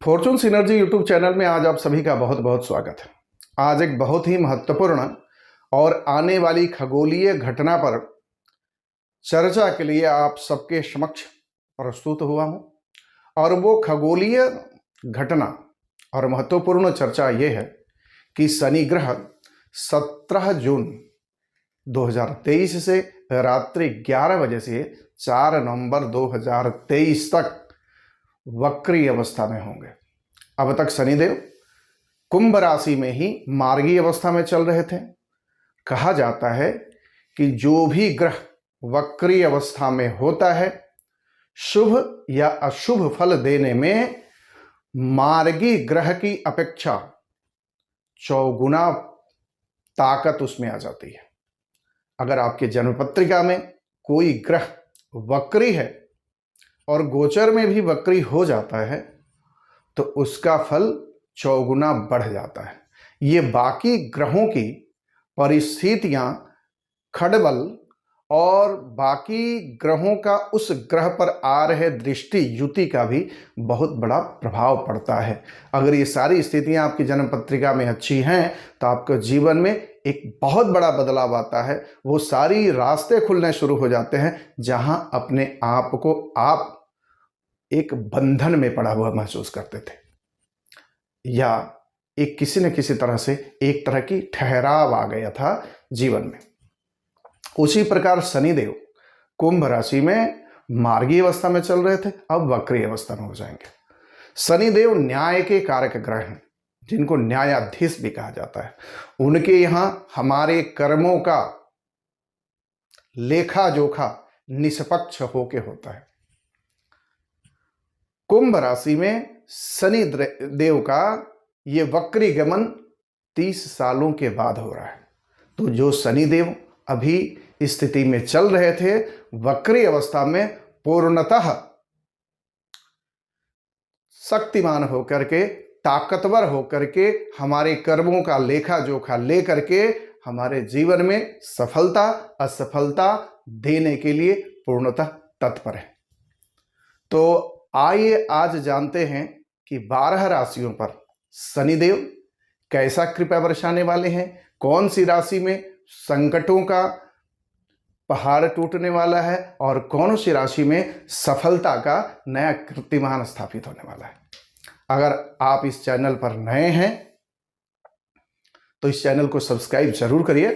Fortune synergy YouTube channel में आज आप सभी का बहुत बहुत स्वागत है। आज एक बहुत ही महत्वपूर्ण और आने वाली खगोलीय घटना पर चर्चा के लिए आप सबके समक्ष प्रस्तुत हुआ हूं और वो खगोलीय घटना और महत्वपूर्ण चर्चा ये है कि शनि ग्रह 17 जून 2023 से रात्रि 11 बजे से 4 नवंबर 2023 तक वक्री अवस्था में होंगे। अब तक शनिदेव कुंभ राशि में ही मार्गी अवस्था में चल रहे थे। कहा जाता है कि जो भी ग्रह वक्री अवस्था में होता है शुभ या अशुभ फल देने में मार्गी ग्रह की अपेक्षा चौगुना ताकत उसमें आ जाती है। अगर आपके जन्म पत्रिका में कोई ग्रह वक्री है और गोचर में भी वक्री हो जाता है तो उसका फल चौगुना बढ़ जाता है। ये बाकी ग्रहों की परिस्थितियां, खडबल और बाकी ग्रहों का उस ग्रह पर आ रहे दृष्टि युति का भी बहुत बड़ा प्रभाव पड़ता है। अगर ये सारी स्थितियां आपकी जन्म पत्रिका में अच्छी हैं तो आपके जीवन में एक बहुत बड़ा बदलाव आता है। वो सारी रास्ते खुलने शुरू हो जाते हैं जहां अपने आप को आप एक बंधन में पड़ा हुआ महसूस करते थे या एक किसी न किसी तरह से एक तरह की ठहराव आ गया था जीवन में। उसी प्रकार शनिदेव कुंभ राशि में मार्गी अवस्था में चल रहे थे, अब वक्री अवस्था में हो जाएंगे। शनिदेव न्याय के कारक ग्रह हैं, जिनको न्यायाधीश भी कहा जाता है। उनके यहां हमारे कर्मों का लेखा जोखा निष्पक्ष होके होता है। कुंभ राशि में शनि देव का ये वक्री गमन 30 सालों के बाद हो रहा है। तो जो शनि देव अभी स्थिति में चल रहे थे वक्री अवस्था में, पूर्णतः शक्तिमान होकर के, ताकतवर होकर के, हमारे कर्मों का लेखा जोखा लेकर के हमारे जीवन में सफलता असफलता देने के लिए पूर्णतः तत्पर है। तो आइए आज जानते हैं कि 12 राशियों पर शनिदेव कैसा कृपा बरसाने वाले हैं, कौन सी राशि में संकटों का पहाड़ टूटने वाला है और कौन सी राशि में सफलता का नया कीर्तिमान स्थापित होने वाला है। अगर आप इस चैनल पर नए हैं तो इस चैनल को सब्सक्राइब जरूर करिए।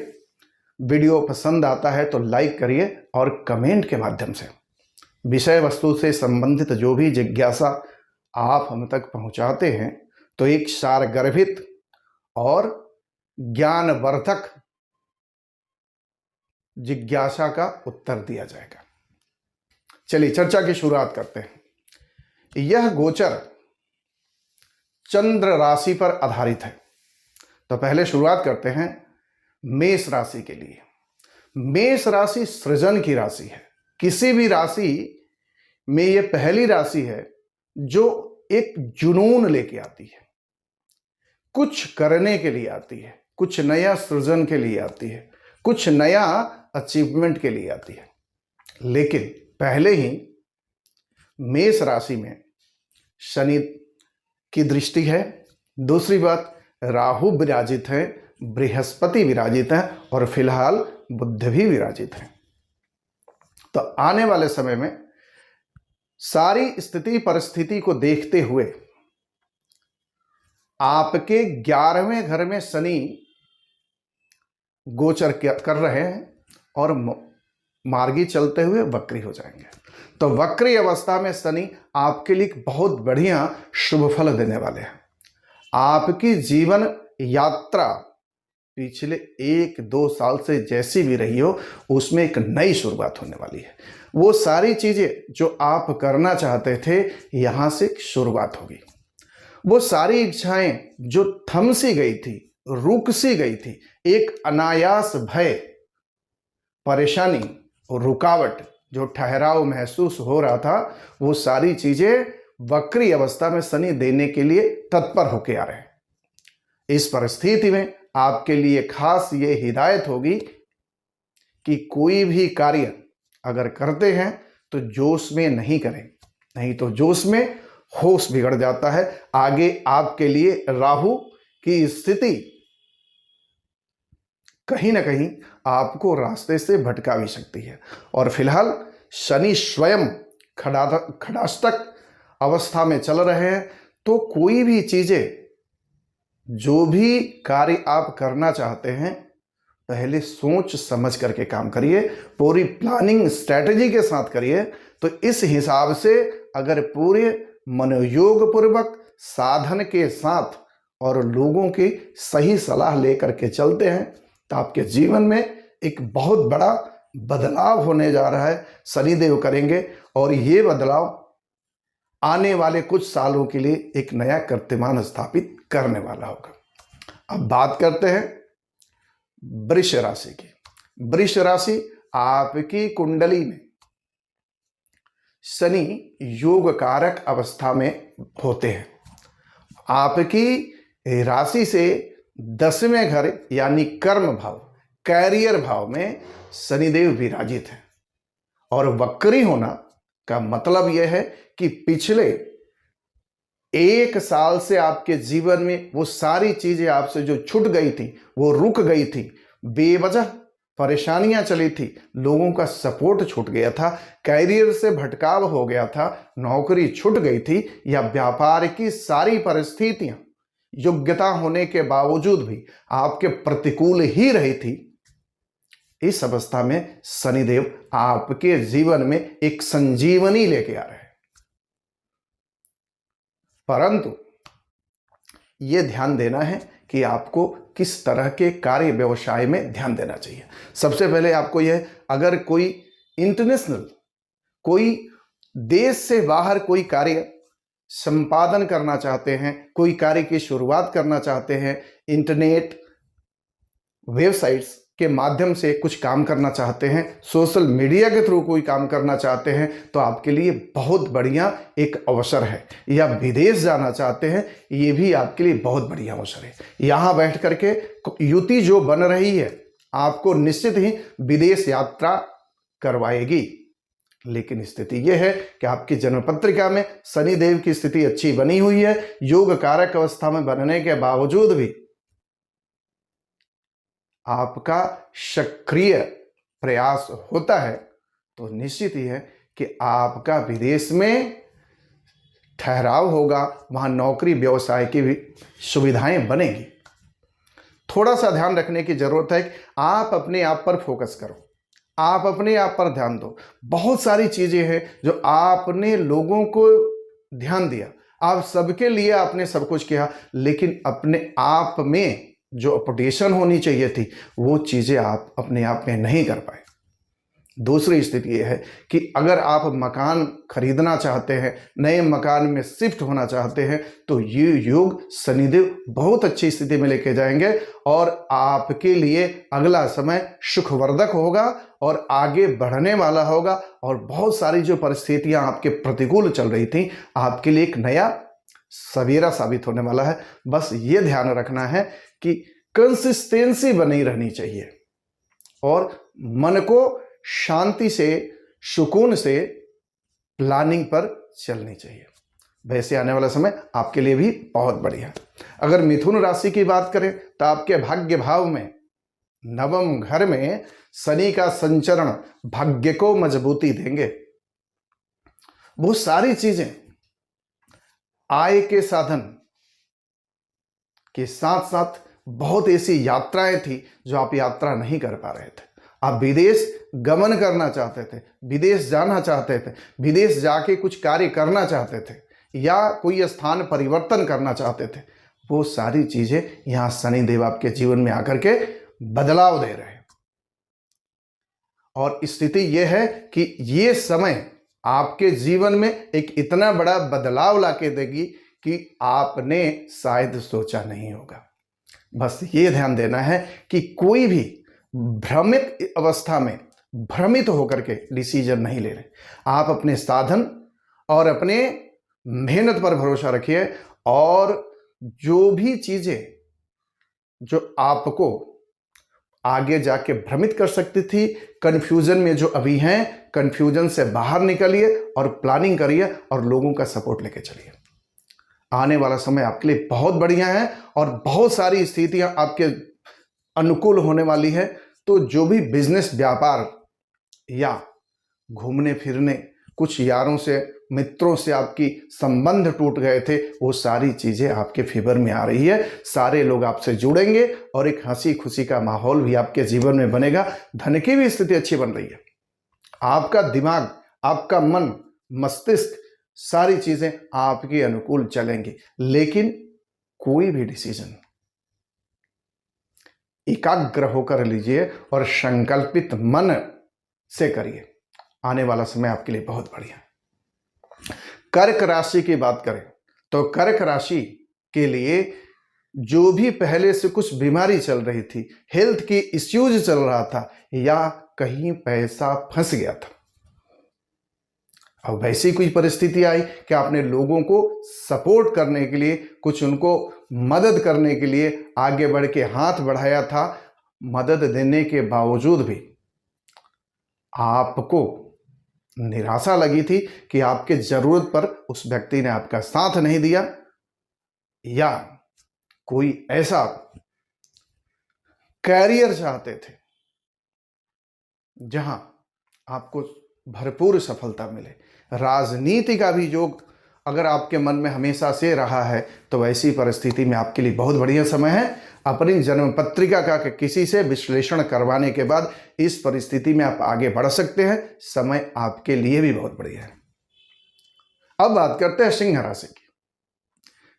वीडियो पसंद आता है तो लाइक करिए और कमेंट के माध्यम से विषय वस्तु से संबंधित जो भी जिज्ञासा आप हम तक पहुंचाते हैं तो एक सारगर्भित और ज्ञानवर्धक जिज्ञासा का उत्तर दिया जाएगा। चलिए चर्चा की शुरुआत करते हैं। यह गोचर चंद्र राशि पर आधारित है। तो पहले शुरुआत करते हैं मेष राशि के लिए। मेष राशि सृजन की राशि है। किसी भी राशि में यह पहली राशि है जो एक जुनून लेके आती है, कुछ करने के लिए आती है, कुछ नया सृजन के लिए आती है, कुछ नया अचीवमेंट के लिए आती है। लेकिन पहले ही मेष राशि में शनि की दृष्टि है। दूसरी बात, राहु विराजित है, बृहस्पति विराजित है और फिलहाल बुध भी विराजित है। तो आने वाले समय में सारी स्थिति परिस्थिति को देखते हुए आपके 11वें घर में शनि गोचर कर रहे हैं और मार्गी चलते हुए वक्री हो जाएंगे। तो वक्री अवस्था में शनि आपके लिए बहुत बढ़िया शुभ फल देने वाले हैं। आपकी जीवन यात्रा पिछले 1-2 साल से जैसी भी रही हो उसमें एक नई शुरुआत होने वाली है। वो सारी चीजें जो आप करना चाहते थे यहां से शुरुआत होगी। वो सारी इच्छाएं जो थम सी गई थी, रुक सी गई थी, एक अनायास भय, परेशानी और रुकावट जो ठहराव महसूस हो रहा था, वो सारी चीजें वक्री अवस्था में शनि देने के लिए तत्पर होके आ रहे हैं। इस परिस्थिति में आपके लिए खास ये हिदायत होगी कि कोई भी कार्य अगर करते हैं तो जोश में नहीं करें, नहीं तो जोश में होश बिगड़ जाता है। आगे आपके लिए राहु की स्थिति कहीं ना कहीं आपको रास्ते से भटका भी सकती है। और फिलहाल शनि स्वयं खड़ाष्टक अवस्था में चल रहे हैं, तो कोई भी चीजें, जो भी कार्य आप करना चाहते हैं, पहले सोच समझ करके काम करिए, पूरी प्लानिंग स्ट्रैटेजी के साथ करिए। तो इस हिसाब से अगर पूरे मनोयोग पूर्वक साधन के साथ और लोगों की सही सलाह लेकर के चलते हैं, तो आपके जीवन में एक बहुत बड़ा बदलाव होने जा रहा है। शनिदेव करेंगे और ये बदलाव आने वाले कुछ सालों के लिए एक नया कीर्तिमान स्थापित करने वाला होगा। अब बात करते हैं वृष राशि की। वृष राशि आपकी कुंडली में शनि योग कारक अवस्था में होते हैं। आपकी राशि से 10वें घर यानी कर्म भाव, कैरियर भाव में शनिदेव विराजित है। और वक्री होना का मतलब यह है कि पिछले 1 साल से आपके जीवन में वो सारी चीजें आपसे जो छूट गई थी, वो रुक गई थी, बेवजह परेशानियां चली थी, लोगों का सपोर्ट छूट गया था, कैरियर से भटकाव हो गया था, नौकरी छूट गई थी, या व्यापार की सारी परिस्थितियां योग्यता होने के बावजूद भी आपके प्रतिकूल ही रही थी। इस अवस्था में शनिदेव आपके जीवन में एक संजीवनी लेके आ रहे हैं। परंतु यह ध्यान देना है कि आपको किस तरह के कार्य व्यवसाय में ध्यान देना चाहिए। सबसे पहले आपको यह, अगर कोई इंटरनेशनल, कोई देश से बाहर कोई कार्य संपादन करना चाहते हैं, कोई कार्य की शुरुआत करना चाहते हैं, इंटरनेट वेबसाइट्स के माध्यम से कुछ काम करना चाहते हैं, सोशल मीडिया के थ्रू कोई काम करना चाहते हैं, तो आपके लिए बहुत बढ़िया एक अवसर है। या विदेश जाना चाहते हैं, ये भी आपके लिए बहुत बढ़िया अवसर है। यहाँ बैठ करके युति जो बन रही है, आपको निश्चित ही विदेश यात्रा करवाएगी। लेकिन स्थिति यह है कि आपकी जन्म पत्रिका में शनिदेव की स्थिति अच्छी बनी हुई है, योग कारक अवस्था में बनने के बावजूद भी आपका सक्रिय प्रयास होता है, तो निश्चित ही है कि आपका विदेश में ठहराव होगा, वहां नौकरी व्यवसाय की भी सुविधाएं बनेगी। थोड़ा सा ध्यान रखने की जरूरत है कि आप अपने आप पर फोकस करो, आप अपने आप पर ध्यान दो। बहुत सारी चीजें हैं जो आपने लोगों को ध्यान दिया, आप सबके लिए आपने सब कुछ किया, लेकिन अपने आप में जो अपडेशन होनी चाहिए थी, वो चीजें आप अपने आप में नहीं कर पाए। दूसरी स्थिति यह है कि अगर आप मकान खरीदना चाहते हैं, नए मकान में शिफ्ट होना चाहते हैं, तो ये योग शनिदेव बहुत अच्छी स्थिति में लेके जाएंगे और आपके लिए अगला समय सुखवर्धक होगा और आगे बढ़ने वाला होगा। और बहुत सारी जो परिस्थितियां आपके प्रतिकूल चल रही थी, आपके लिए एक नया सवेरा साबित होने वाला है। बस ये ध्यान रखना है कि कंसिस्टेंसी बनी रहनी चाहिए और मन को शांति से, सुकून से प्लानिंग पर चलनी चाहिए। वैसे आने वाला समय आपके लिए भी बहुत बढ़िया है। अगर मिथुन राशि की बात करें, तो आपके भाग्य भाव में 9वें घर में शनि का संचरण भाग्य को मजबूती देंगे। बहुत सारी चीजें, आय के साधन के साथ साथ बहुत ऐसी यात्राएं थी जो आप यात्रा नहीं कर पा रहे थे। आप विदेश गमन करना चाहते थे, विदेश जाना चाहते थे, विदेश जाके कुछ कार्य करना चाहते थे, या कोई स्थान परिवर्तन करना चाहते थे। वो सारी चीजें यहां शनिदेव आपके जीवन में आकर के बदलाव दे रहे हैं। और स्थिति यह है कि ये समय आपके जीवन में एक इतना बड़ा बदलाव लाके देगी कि आपने शायद सोचा नहीं होगा। बस ये ध्यान देना है कि कोई भी भ्रमित अवस्था में भ्रमित होकर के डिसीजन नहीं ले रहे। आप अपने साधन और अपने मेहनत पर भरोसा रखिए, और जो भी चीजें जो आपको आगे जाके भ्रमित कर सकती थी। कन्फ्यूजन में जो अभी हैं, कन्फ्यूजन से बाहर निकलिए और प्लानिंग करिए और लोगों का सपोर्ट लेके चलिए। आने वाला समय आपके लिए बहुत बढ़िया है और बहुत सारी स्थितियां आपके अनुकूल होने वाली है। तो जो भी बिजनेस, व्यापार या घूमने फिरने, कुछ यारों से, मित्रों से आपकी संबंध टूट गए थे, वो सारी चीजें आपके फेवर में आ रही है। सारे लोग आपसे जुड़ेंगे और एक हंसी खुशी का माहौल भी आपके जीवन में बनेगा। धन की भी स्थिति अच्छी बन रही है। आपका दिमाग, आपका मन, मस्तिष्क, सारी चीजें आपके अनुकूल चलेंगी। लेकिन कोई भी डिसीजन एकाग्र होकर लीजिए और संकल्पित मन से करिए। आने वाला समय आपके लिए बहुत बढ़िया है। कर्क राशि की बात करें तो कर्क राशि के लिए जो भी पहले से कुछ बीमारी चल रही थी, हेल्थ की इश्यूज चल रहा था या कहीं पैसा फंस गया था, अब वैसी कोई परिस्थिति आई कि आपने लोगों को सपोर्ट करने के लिए, कुछ उनको मदद करने के लिए आगे बढ़ के हाथ बढ़ाया था, मदद देने के बावजूद भी आपको निराशा लगी थी कि आपके जरूरत पर उस व्यक्ति ने आपका साथ नहीं दिया, या कोई ऐसा कैरियर चाहते थे जहां आपको भरपूर सफलता मिले। राजनीति का भी योग अगर आपके मन में हमेशा से रहा है तो वैसी परिस्थिति में आपके लिए बहुत बढ़िया समय है। अपनी जन्म पत्रिका का किसी से विश्लेषण करवाने के बाद इस परिस्थिति में आप आगे बढ़ सकते हैं। समय आपके लिए भी बहुत बढ़िया है। अब बात करते हैं सिंह राशि की।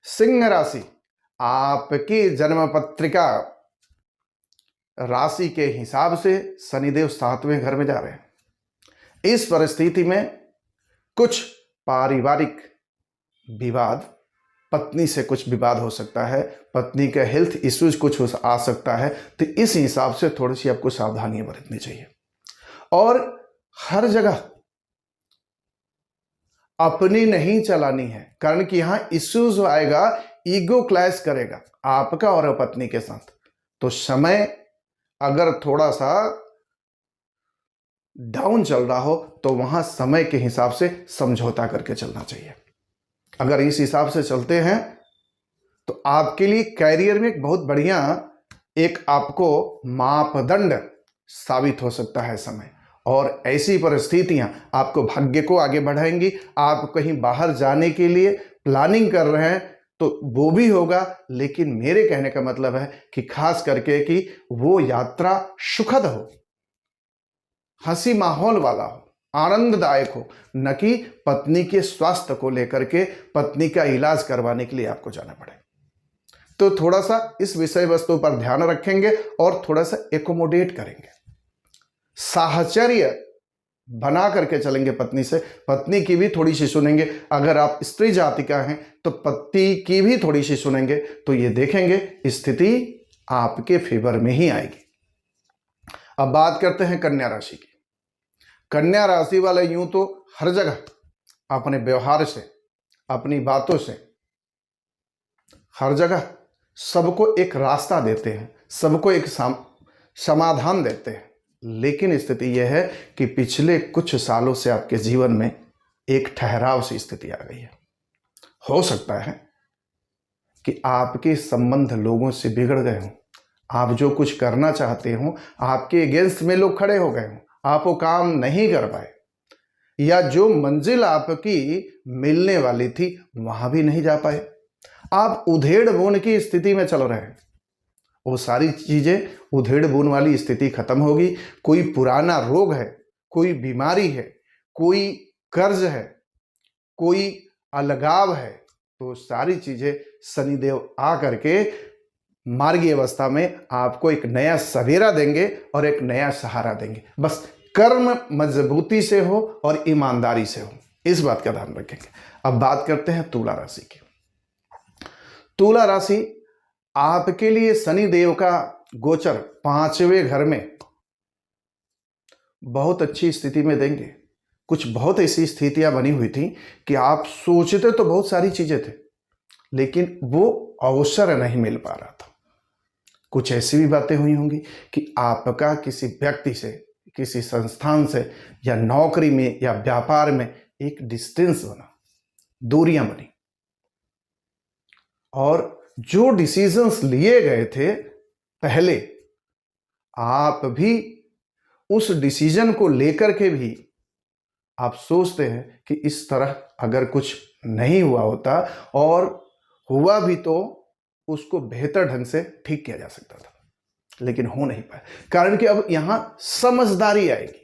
सिंह राशि आपकी जन्म पत्रिका राशि के हिसाब से शनिदेव 7वें घर में जा रहे हैं। इस परिस्थिति में कुछ पारिवारिक विवाद, पत्नी से कुछ विवाद हो सकता है, पत्नी का हेल्थ इश्यूज कुछ आ सकता है, तो इस हिसाब से थोड़ी सी आपको सावधानियां बरतनी चाहिए। और हर जगह अपनी नहीं चलानी है, कारण कि यहां इश्यूज आएगा, ईगो क्लैश करेगा आपका और पत्नी के साथ। तो समय अगर थोड़ा सा डाउन चल रहा हो तो वहां समय के हिसाब से समझौता करके चलना चाहिए। अगर इस हिसाब से चलते हैं तो आपके लिए कैरियर में एक बहुत बढ़िया एक आपको मापदंड साबित हो सकता है समय। और ऐसी परिस्थितियां आपको भाग्य को आगे बढ़ाएंगी। आप कहीं बाहर जाने के लिए प्लानिंग कर रहे हैं तो वो भी होगा, लेकिन मेरे कहने का मतलब है कि खास करके कि वो यात्रा सुखद हो, हंसी माहौल वाला हो, आनंददायक हो, न कि पत्नी के स्वास्थ्य को लेकर के पत्नी का इलाज करवाने के लिए आपको जाना पड़े। तो थोड़ा सा इस विषय वस्तु पर ध्यान रखेंगे और थोड़ा सा एकोमोडेट करेंगे, साहचर्य बना करके चलेंगे पत्नी से। पत्नी की भी थोड़ी सी सुनेंगे। अगर आप स्त्री जाति का हैं तो पति की भी थोड़ी सी सुनेंगे, तो ये देखेंगे स्थिति आपके फेवर में ही आएगी। अब बात करते हैं कन्या राशि की। कन्या राशि वाले यूं तो हर जगह अपने व्यवहार से, अपनी बातों से, हर जगह सबको एक रास्ता देते हैं, सबको एक समाधान देते हैं। लेकिन स्थिति यह है कि पिछले कुछ सालों से आपके जीवन में एक ठहराव सी स्थिति आ गई है। हो सकता है कि आपके संबंध लोगों से बिगड़ गए हों, आप जो कुछ करना चाहते हो आपके अगेंस्ट में लोग खड़े हो गए हों, आप वो काम नहीं कर पाए, या जो मंजिल आपकी मिलने वाली थी वहां भी नहीं जा पाए। आप उधेड़ बुन की स्थिति में चल रहे हैं। वो सारी चीजें, उधेड़ बुन वाली स्थिति खत्म होगी। कोई पुराना रोग है, कोई बीमारी है, कोई कर्ज है, कोई अलगाव है, तो सारी चीजें शनिदेव आ करके मार्गी अवस्था में आपको एक नया सवेरा देंगे और एक नया सहारा देंगे। बस कर्म मजबूती से हो और ईमानदारी से हो, इस बात का ध्यान रखेंगे। अब बात करते हैं तुला राशि की। तुला राशि आपके लिए शनिदेव का गोचर 5वें घर में बहुत अच्छी स्थिति में देंगे। कुछ बहुत ऐसी स्थितियां बनी हुई थी कि आप सोचते तो बहुत सारी चीजें थे, लेकिन वो अवसर नहीं मिल पा रहा था। कुछ ऐसी भी बातें हुई होंगी कि आपका किसी व्यक्ति से, किसी संस्थान से या नौकरी में या व्यापार में एक डिस्टेंस बना, दूरियां बनी, और जो डिसीजंस लिए गए थे पहले, आप भी उस डिसीजन को लेकर के भी आप सोचते हैं कि इस तरह अगर कुछ नहीं हुआ होता, और हुआ भी तो उसको बेहतर ढंग से ठीक किया जा सकता था, लेकिन हो नहीं पाया। कारण कि अब यहां समझदारी आएगी,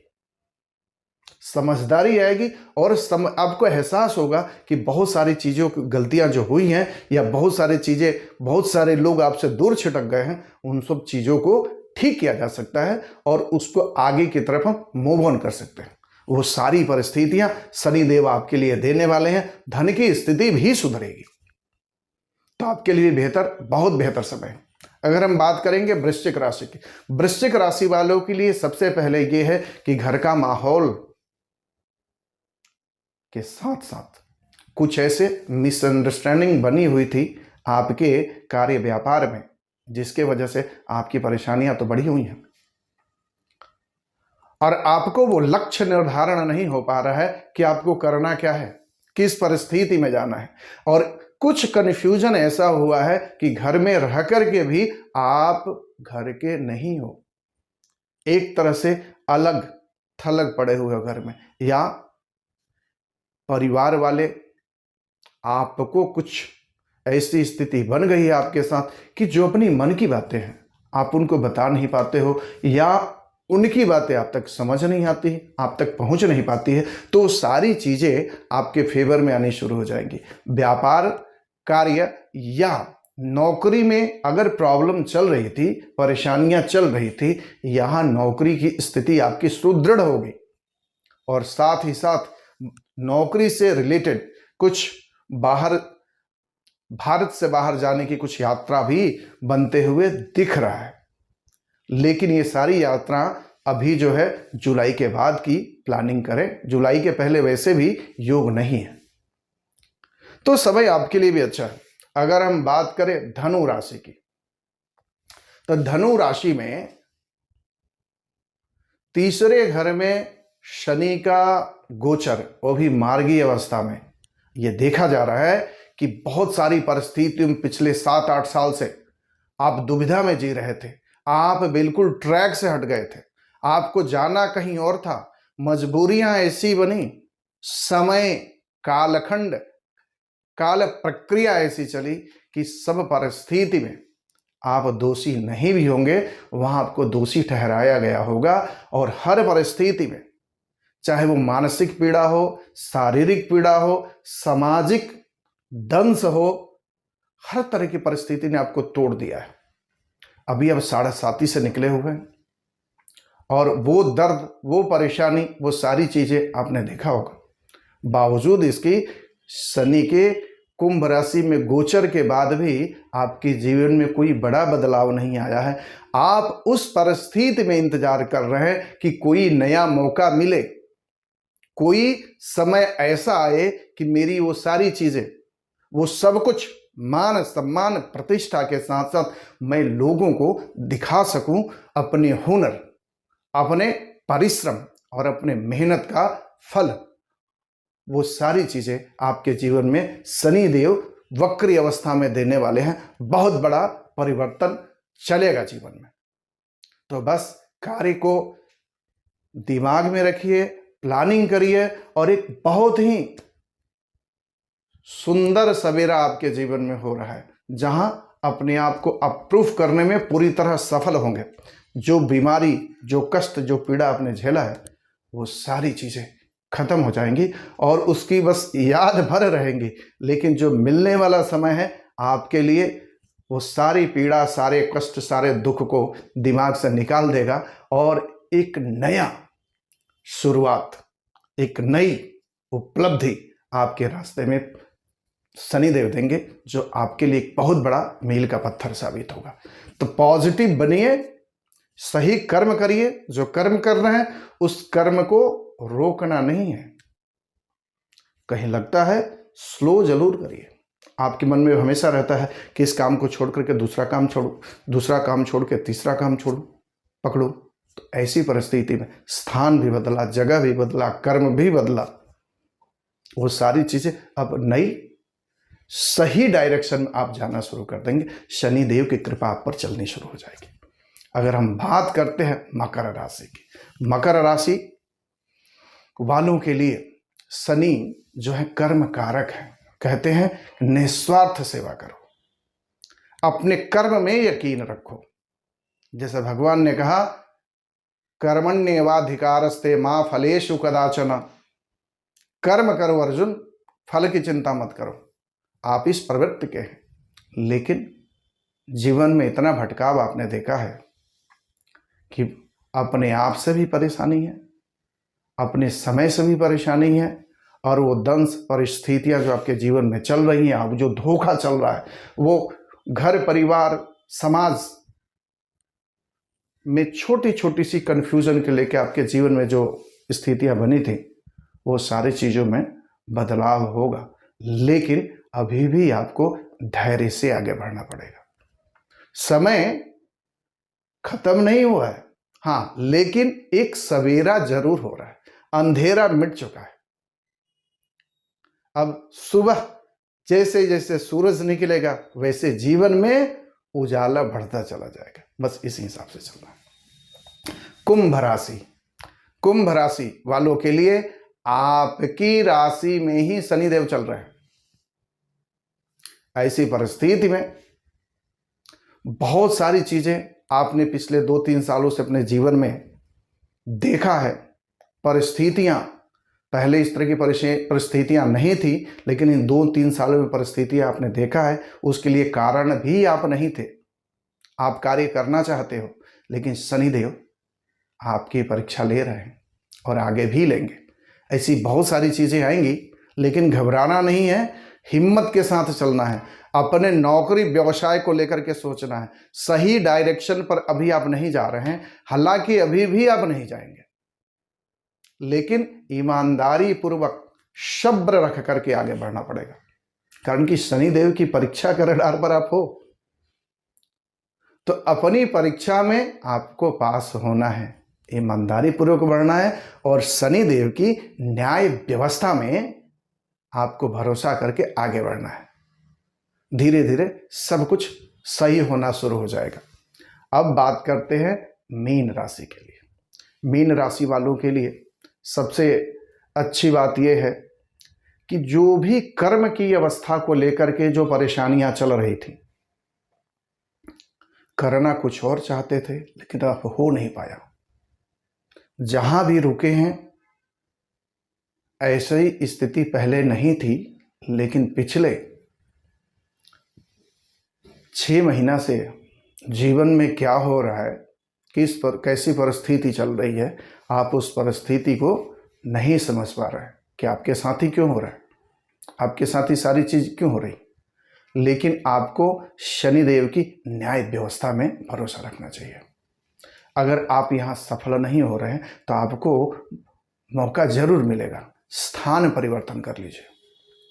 समझदारी आएगी, और आपको एहसास होगा कि बहुत सारी चीज़ों की गलतियां जो हुई हैं, या बहुत सारी चीज़ें, बहुत सारे लोग आपसे दूर छिटक गए हैं, उन सब चीज़ों को ठीक किया जा सकता है और उसको आगे की तरफ हम मूव ऑन कर सकते हैं। वो सारी परिस्थितियां शनिदेव आपके लिए देने वाले हैं। धन की स्थिति भी सुधरेगी, तो आपके लिए बेहतर, बहुत बेहतर समय है। अगर हम बात करेंगे वृश्चिक राशि की, वृश्चिक राशि वालों के लिए सबसे पहले ये है कि घर का माहौल के साथ साथ कुछ ऐसे मिसअंडरस्टैंडिंग बनी हुई थी आपके कार्य व्यापार में, जिसके वजह से आपकी परेशानियां तो बढ़ी हुई हैं, और आपको वो लक्ष्य निर्धारण नहीं हो पा रहा है कि आपको करना क्या है, किस परिस्थिति में जाना है, और कुछ कन्फ्यूजन ऐसा हुआ है कि घर में रह करके भी आप घर के नहीं हो, एक तरह से अलग थलग पड़े हुए हो घर में, या परिवार वाले आपको, कुछ ऐसी स्थिति बन गई है आपके साथ कि जो अपनी मन की बातें हैं आप उनको बता नहीं पाते हो, या उनकी बातें आप तक समझ नहीं आती, आप तक पहुंच नहीं पाती है, तो सारी चीज़ें आपके फेवर में आनी शुरू हो जाएंगी। व्यापार, कार्य या नौकरी में अगर प्रॉब्लम चल रही थी, परेशानियां चल रही थी, यहाँ नौकरी की स्थिति आपकी सुदृढ़ होगी, और साथ ही साथ नौकरी से रिलेटेड कुछ बाहर, भारत से बाहर जाने की कुछ यात्रा भी बनते हुए दिख रहा है। लेकिन ये सारी यात्रा अभी जो है जुलाई के बाद की प्लानिंग करें, जुलाई के पहले वैसे भी योग नहीं है, तो समय आपके लिए भी अच्छा है। अगर हम बात करें धनु राशि की, तो धनु राशि में तीसरे घर में शनि का गोचर, वो भी मार्गी अवस्था में, ये देखा जा रहा है कि बहुत सारी परिस्थितियों में पिछले 7-8 साल से आप दुविधा में जी रहे थे, आप बिल्कुल ट्रैक से हट गए थे, आपको जाना कहीं और था, मजबूरियां ऐसी बनी, समय, कालखंड, काल प्रक्रिया ऐसी चली कि सब परिस्थिति में आप दोषी नहीं भी होंगे, वहां आपको दोषी ठहराया गया होगा, और हर परिस्थिति में, चाहे वो मानसिक पीड़ा हो, शारीरिक पीड़ा हो, सामाजिक दंश हो, हर तरह की परिस्थिति ने आपको तोड़ दिया है। अभी अब 7.5 से निकले हुए हैं, और वो दर्द, वो परेशानी, वो सारी चीजें आपने देखा होगा। बावजूद इसकी शनि के कुंभ राशि में गोचर के बाद भी आपके जीवन में कोई बड़ा बदलाव नहीं आया है। आप उस परिस्थिति में इंतजार कर रहे हैं कि कोई नया मौका मिले, कोई समय ऐसा आए कि मेरी वो सारी चीजें, वो सब कुछ, मान सम्मान प्रतिष्ठा के साथ साथ मैं लोगों को दिखा सकूं अपने हुनर, अपने परिश्रम और अपने मेहनत का फल। वो सारी चीजें आपके जीवन में शनिदेव वक्री अवस्था में देने वाले हैं। बहुत बड़ा परिवर्तन चलेगा जीवन में। तो बस कार्य को दिमाग में रखिए, प्लानिंग करिए, और एक बहुत ही सुंदर सवेरा आपके जीवन में हो रहा है, जहां अपने आप को अप्रूव करने में पूरी तरह सफल होंगे। जो बीमारी, जो कष्ट, जो पीड़ा आपने झेला है, वो सारी चीजें खत्म हो जाएंगी और उसकी बस याद भर रहेंगी। लेकिन जो मिलने वाला समय है आपके लिए, वो सारी पीड़ा, सारे कष्ट, सारे दुख को दिमाग से निकाल देगा, और एक नया शुरुआत, एक नई उपलब्धि आपके रास्ते में शनिदेव देंगे, जो आपके लिए एक बहुत बड़ा मील का पत्थर साबित होगा। तो पॉजिटिव बनिए, सही कर्म करिए, जो कर्म कर रहे हैं उस कर्म को रोकना नहीं है। कहीं लगता है स्लो जरूर करिए, आपके मन में हमेशा रहता है कि इस काम को छोड़ करके दूसरा काम छोड़ो, दूसरा काम छोड़ के तीसरा काम छोड़ो, पकड़ो। तो ऐसी परिस्थिति में स्थान भी बदला, जगह भी बदला, कर्म भी बदला, वो सारी चीज़ें अब नई सही डायरेक्शन में आप जाना शुरू कर देंगे। शनि देव की कृपा आप पर चलनी शुरू हो जाएगी। अगर हम बात करते हैं मकर राशि की, मकर राशि वालों के लिए शनि जो है कर्म कारक है। कहते हैं निस्वार्थ सेवा करो, अपने कर्म में यकीन रखो। जैसे भगवान ने कहा कर्मण्येवाधिकारस्ते मां फलेषु कदाचन, कर्म करो अर्जुन, फल की चिंता मत करो। आप इस प्रवृत्ति के हैं, लेकिन जीवन में इतना भटकाव आपने देखा है कि अपने आप से भी परेशानी है, अपने समय से भी परेशानी है, और वो दंश परिस्थितियां जो आपके जीवन में चल रही हैं, अब जो धोखा चल रहा है, वो घर परिवार समाज में छोटी छोटी सी कन्फ्यूजन के लेके आपके जीवन में जो स्थितियां बनी थी, वो सारी चीज़ों में बदलाव होगा। लेकिन अभी भी आपको धैर्य से आगे बढ़ना पड़ेगा। समय खत्म नहीं हुआ है, हाँ, लेकिन एक सवेरा जरूर हो रहा है, अंधेरा मिट चुका है। अब सुबह जैसे जैसे सूरज निकलेगा वैसे जीवन में उजाला बढ़ता चला जाएगा। बस इसी हिसाब से चलना है। कुंभ राशि, कुंभ राशि वालों के लिए आपकी राशि में ही शनिदेव चल रहे हैं। ऐसी परिस्थिति में बहुत सारी चीजें आपने पिछले 2-3 सालों से अपने जीवन में देखा है। परिस्थितियां पहले इस तरह की परिस्थितियां नहीं थी, लेकिन इन 2-3 सालों में परिस्थितियां आपने देखा है। उसके लिए कारण भी आप नहीं थे। आप कार्य करना चाहते हो, लेकिन शनिदेव आपकी परीक्षा ले रहे हैं और आगे भी लेंगे। ऐसी बहुत सारी चीजें आएंगी, लेकिन घबराना नहीं है, हिम्मत के साथ चलना है। अपने नौकरी व्यवसाय को लेकर के सोचना है। सही डायरेक्शन पर अभी आप नहीं जा रहे हैं, हालांकि अभी भी आप नहीं जाएंगे, लेकिन ईमानदारी पूर्वक सब्र रख करके आगे बढ़ना पड़ेगा। कारण कि शनिदेव की परीक्षा के रडार पर आप हो, तो अपनी परीक्षा में आपको पास होना है, ईमानदारी पूर्वक बढ़ना है, और शनिदेव की न्याय व्यवस्था में आपको भरोसा करके आगे बढ़ना है। धीरे धीरे सब कुछ सही होना शुरू हो जाएगा। अब बात करते हैं मीन राशि के लिए। मीन राशि वालों के लिए सबसे अच्छी बात यह है कि जो भी कर्म की अवस्था को लेकर के जो परेशानियां चल रही थी, करना कुछ और चाहते थे लेकिन अब हो नहीं पाया, जहां भी रुके हैं ऐसी स्थिति पहले नहीं थी, लेकिन पिछले 6 महीना से जीवन में क्या हो रहा है, कैसी परिस्थिति चल रही है, आप उस परिस्थिति को नहीं समझ पा रहे हैं कि आपके साथ ही क्यों हो रहा है, आपके साथ ही सारी चीज क्यों हो रही। लेकिन आपको शनिदेव की न्याय व्यवस्था में भरोसा रखना चाहिए। अगर आप यहाँ सफल नहीं हो रहे हैं तो आपको मौका जरूर मिलेगा। स्थान परिवर्तन कर लीजिए।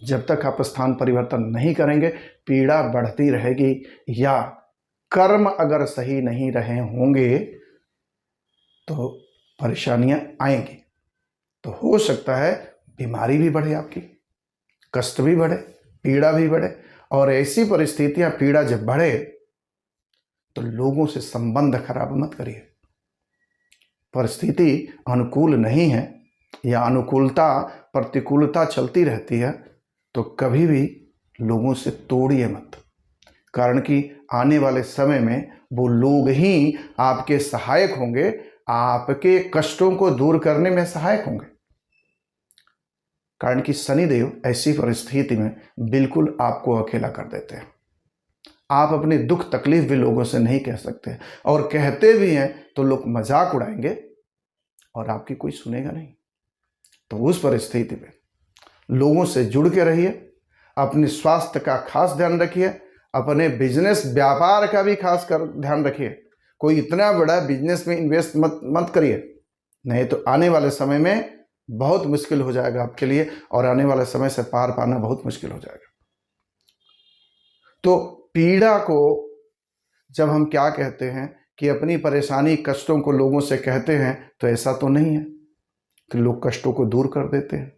जब तक आप स्थान परिवर्तन नहीं करेंगे, पीड़ा बढ़ती रहेगी, या कर्म अगर सही नहीं रहे होंगे तो परेशानियां आएंगी। तो हो सकता है बीमारी भी बढ़े, आपकी कष्ट भी बढ़े, पीड़ा भी बढ़े। और ऐसी परिस्थितियां, पीड़ा जब बढ़े तो लोगों से संबंध खराब मत करिए। परिस्थिति अनुकूल नहीं है या अनुकूलता प्रतिकूलता चलती रहती है तो कभी भी लोगों से तोड़िए मत। कारण कि आने वाले समय में वो लोग ही आपके सहायक होंगे, आपके कष्टों को दूर करने में सहायक होंगे। कारण कि शनिदेव ऐसी परिस्थिति में बिल्कुल आपको अकेला कर देते हैं। आप अपनी दुख तकलीफ भी लोगों से नहीं कह सकते, और कहते भी हैं तो लोग मजाक उड़ाएंगे और आपकी कोई सुनेगा नहीं। तो उस परिस्थिति में लोगों से जुड़ के रहिए, अपने स्वास्थ्य का खास ध्यान रखिए, अपने बिजनेस व्यापार का भी खास कर ध्यान रखिए। कोई इतना बड़ा बिजनेस में इन्वेस्ट मत करिए, नहीं तो आने वाले समय में बहुत मुश्किल हो जाएगा आपके लिए, और आने वाले समय से पार पाना बहुत मुश्किल हो जाएगा। तो पीड़ा को जब हम क्या कहते हैं कि अपनी परेशानी कष्टों को लोगों से कहते हैं, तो ऐसा तो नहीं है कि लोग कष्टों को दूर कर देते हैं।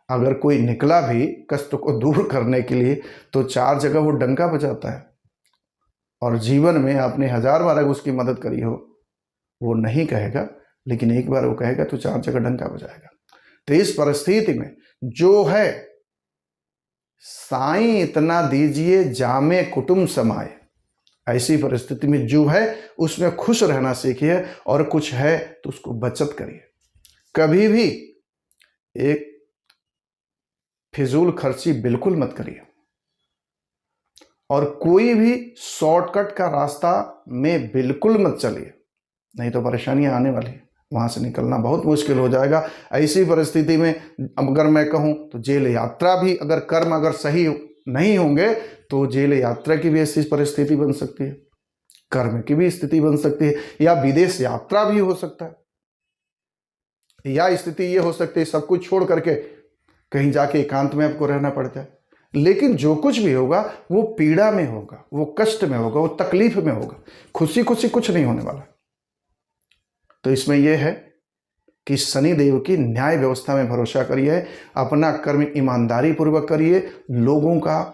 अगर कोई निकला भी कष्ट को दूर करने के लिए तो 4 जगह वो डंका बजाता है, और जीवन में आपने 1000 बार अगर उसकी मदद करी हो वो नहीं कहेगा, लेकिन एक बार वो कहेगा तो 4 जगह डंका बजाएगा। तो इस परिस्थिति में जो है, साईं इतना दीजिए जामे कुटुंब समाए, ऐसी परिस्थिति में जो है उसमें खुश रहना सीखिए, और कुछ है तो उसको बचत करिए। कभी भी एक फिजूल खर्ची बिल्कुल मत करिए, और कोई भी शॉर्टकट का रास्ता में बिल्कुल मत चलिए, नहीं तो परेशानियां आने वाली है, वहां से निकलना बहुत मुश्किल हो जाएगा। ऐसी परिस्थिति में अगर मैं कहूं तो जेल यात्रा भी, अगर कर्म अगर सही नहीं होंगे तो जेल यात्रा की भी ऐसी परिस्थिति बन सकती है, कर्म की भी स्थिति बन सकती है, या विदेश यात्रा भी हो सकता है, या स्थिति ये हो सकती है सब कुछ छोड़ करके कहीं जाके एकांत में आपको रहना पड़ जाए। लेकिन जो कुछ भी होगा वो पीड़ा में होगा, वो कष्ट में होगा, वो तकलीफ में होगा, खुशी खुशी कुछ नहीं होने वाला। तो इसमें यह है कि शनिदेव की न्याय व्यवस्था में भरोसा करिए, अपना कर्म ईमानदारी पूर्वक करिए, लोगों का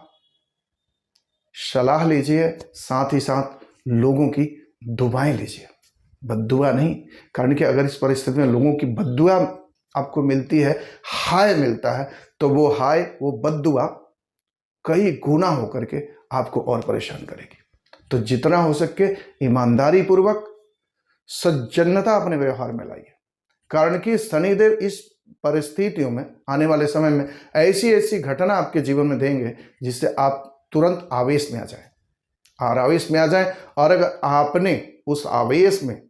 सलाह लीजिए, साथ ही साथ लोगों की दुआएं लीजिए, बद्दुआ नहीं। कारण कि अगर इस परिस्थिति में लोगों की बद्दुआ आपको मिलती है, हाय मिलता है, तो वो हाय, वो बद्दुआ कई गुना होकर के आपको और परेशान करेगी। तो जितना हो सके ईमानदारी पूर्वक सज्जनता अपने व्यवहार में लाइए, कारण कि शनिदेव इस परिस्थितियों में, आने वाले समय में ऐसी ऐसी घटना आपके जीवन में देंगे जिससे आप तुरंत आवेश में आ जाए, और आवेश में आ जाए, और अगर आपने उस आवेश में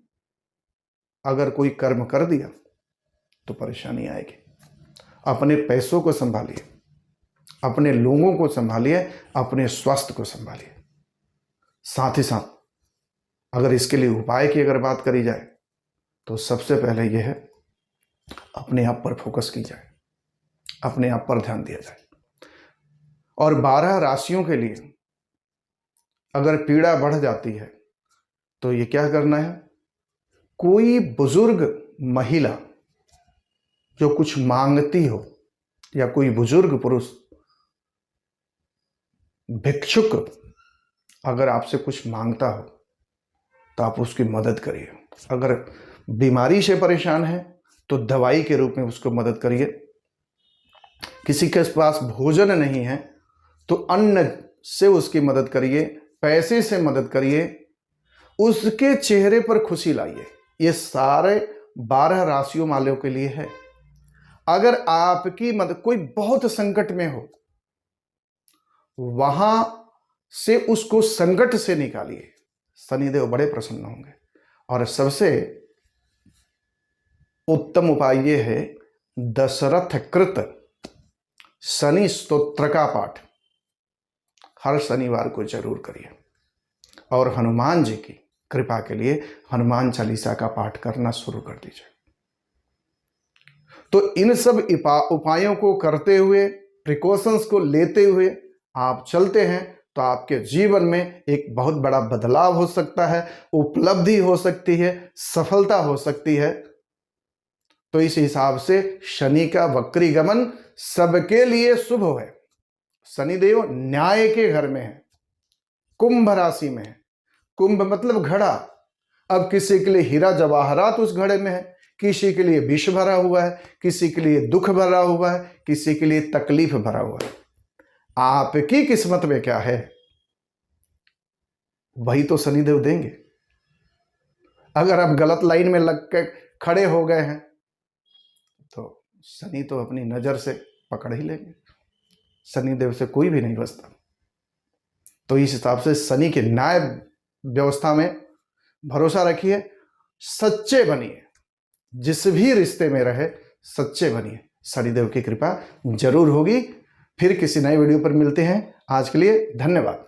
अगर कोई कर्म कर दिया तो परेशानी आएगी। अपने पैसों को संभालिए, अपने लोगों को संभालिए, अपने स्वास्थ्य को संभालिए। साथ ही साथ अगर इसके लिए उपाय की अगर बात करी जाए तो सबसे पहले यह है, अपने आप पर फोकस की जाए, अपने आप पर ध्यान दिया जाए। और 12 राशियों के लिए अगर पीड़ा बढ़ जाती है तो ये क्या करना है, कोई बुजुर्ग महिला जो कुछ मांगती हो, या कोई बुजुर्ग पुरुष भिक्षुक अगर आपसे कुछ मांगता हो तो आप उसकी मदद करिए। अगर बीमारी से परेशान है तो दवाई के रूप में उसको मदद करिए। किसी के पास भोजन नहीं है तो अन्न से उसकी मदद करिए, पैसे से मदद करिए, उसके चेहरे पर खुशी लाइए। ये सारे 12 राशियों वालों के लिए है। अगर आपकी मदद, कोई बहुत संकट में हो, वहां से उसको संकट से निकालिए, शनिदेव बड़े प्रसन्न होंगे। और सबसे उत्तम उपाय यह है, दशरथ कृत शनि स्तोत्र का पाठ हर शनिवार को जरूर करिए, और हनुमान जी की कृपा के लिए हनुमान चालीसा का पाठ करना शुरू कर दीजिए। तो इन सब उपायों को करते हुए, प्रिकॉशंस को लेते हुए आप चलते हैं तो आपके जीवन में एक बहुत बड़ा बदलाव हो सकता है, उपलब्धि हो सकती है, सफलता हो सकती है। तो इस हिसाब से शनि का वक्री गमन सबके लिए शुभ है। शनिदेव न्याय के घर में है, कुंभ राशि में है। कुंभ मतलब घड़ा। अब किसी के लिए हीरा जवाहरात उस घड़े में है, किसी के लिए विष भरा हुआ है, किसी के लिए दुख भरा हुआ है, किसी के लिए तकलीफ भरा हुआ है। आपकी किस्मत में क्या है वही तो शनिदेव देंगे। अगर आप गलत लाइन में लग के खड़े हो गए हैं तो शनि तो अपनी नजर से पकड़ ही लेंगे। शनिदेव से कोई भी नहीं बचता। तो इस हिसाब से शनि के न्याय व्यवस्था में भरोसा रखिए, सच्चे बनिए, जिस भी रिश्ते में रहे सच्चे बनिए, शनिदेव की कृपा जरूर होगी। फिर किसी नए वीडियो पर मिलते हैं। आज के लिए धन्यवाद।